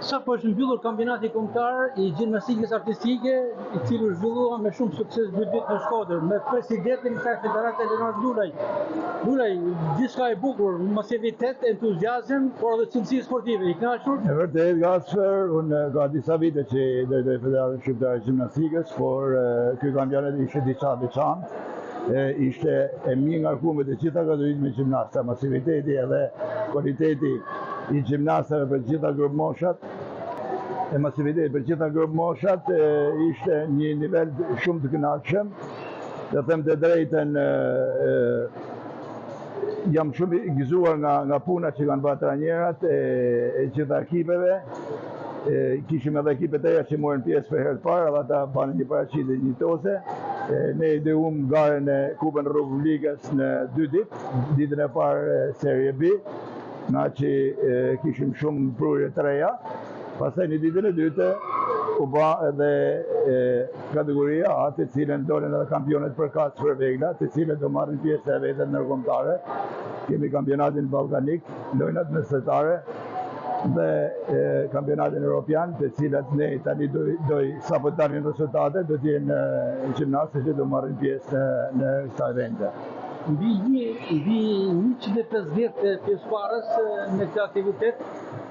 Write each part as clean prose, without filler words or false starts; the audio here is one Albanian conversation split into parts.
Sa po është mbyllur kampionati kombëtar i gjimnastikës artistike, i cili u zhvillua me shumë sukses 2 ditë në Shkodër, me presidentin e federatë Leonard Lulaj. Lulaj, gjithçka e bukur, masivitet, entuziazëm, por edhe cilësi sportive. I kënaqur? E vërtet, Gasper, unë ka disa vite që drejtoj Federatën Shqiptare të Gjimnastikës, por ky kampionat ishte diçka veçantë. Ishte e mirë ngarkuar të gjitha kategoritë me gjimnasta, masiviteti edhe kualiteti i gjimnastave për gjitha grup moshat, masiviteti për gjitha grup moshat ishte një nivel shumë të kënaqshëm. Të them të drejtën, jam shumë i gëzuar nga puna që kanë bërë trajnerat e gjitha ekipeve. Kishim edhe ekipet eja që morën pjesë për herë të parë, edhe ata banë një paraqitje njëjtose. Ne ideuam garën e Kupën e Republikës në 2 ditë, ditën e parë Serie B, nga që kishim shumë prurje të reja. Pastaj në ditën e dytë u bë edhe kategoria A, të cilën dolen edhe kampionet përkatës për vegla, të cilën do marrin pjesë e vetën ndërkombëtare. Kemi kampionatin ballkanik, lojnat mesatare dhe kampionatin Europian, të cilat ne tani doj sapo të arrin rezultate, do të jenë gjimnastë që do marrin pjesë në këta evente. Mbi 150 pjesëmarrës në këtë aktivitet,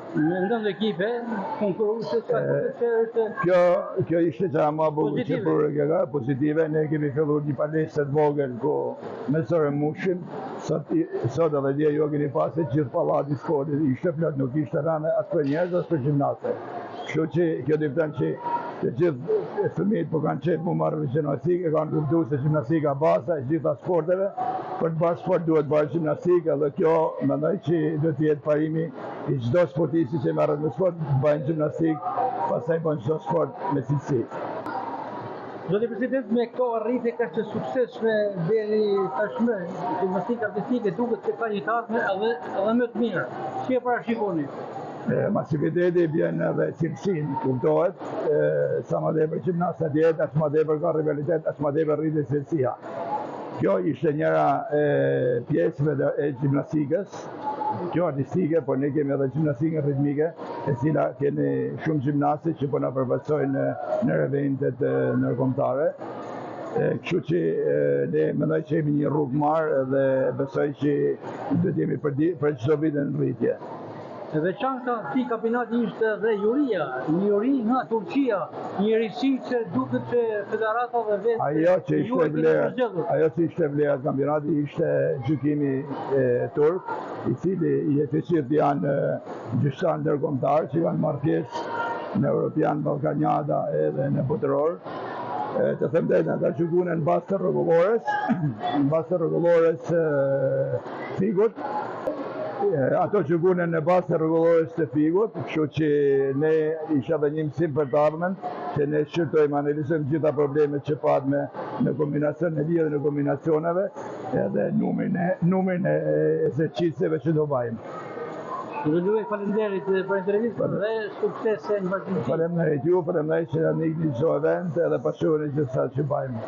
në ndonjë ekipe konkurruese Kjo ishte çfarë më bukur që për pozitive. Ne kemi filluar një palestër të vogël ku mesore mushim. Sot edhe dje jo keni pasur gjithë pallati i sportit ishte plot, nuk ishte rënë as për njerëz as për gjimnastë. Kështu që kjo dëvton që të gjithë fëmijët po kanë qejf mu marrë gjimnastikë, kanë kuptuar se gjimnastika baza e gjitha sporteve. Për të bërë sport duhet bërë gjimnastikë, dhe kjo mendoj që do të jetë parimi i çdo sportisti që merret me sport, bëjnë gjimnastikë, pastaj bën çdo sport me cilësi. Zoti President, me këto arritje kaq të suksesshme deri tashmë, gjimnastika artistike duket se ka një ardhmë edhe më të mirë. Si e parashikoni? Masiviteti bjen edhe cilësin, kuptohet, sa më tepër gjimnasta jetë, as më tepër ka rivalitet, as më tepër rritet cilësia. Kjo ishte njëra pjesëve e gjimnastikës, kjo artistike, por ne kemi edhe gjimnastikën ritmike, e cila keni shumë gjimnastë që po na përfaqësojnë në eventet ndërkombëtare. Kështu që ne mendoj që jemi një rrugë marrë dhe besoj që do të jemi për çdo vit në rritje. E veçanta këtij kampionati ishte edhe juria, një juri nga Turqia, një risi që duket që federata dhe vetë ajo që ishte vlera kampionati ishte gjykimi turk, i cili i efeqit janë gjyqtar ndërkombëtar që kanë marrë pjesë në Europian, Ballkaniada edhe në botëror. Të them drejtën, ata gjykuan në bazë të rregullores figut. Ato që gunen në bazë të rregullores të figut, kështu që ne isha dhe një mësim për të ardhmen, që ne shqyrtojmë, analizojmë gjitha problemet që padme në kombinacion, në lidhje në kombinacioneve, edhe numrin e eserciceve që do bajmë. Ju luaj faleminderit për intervistën dhe suksese në vazhdimsi. Faleminderit ju, faleminderit që na nikni çdo event edhe pasurinë gjithçka që bajmë.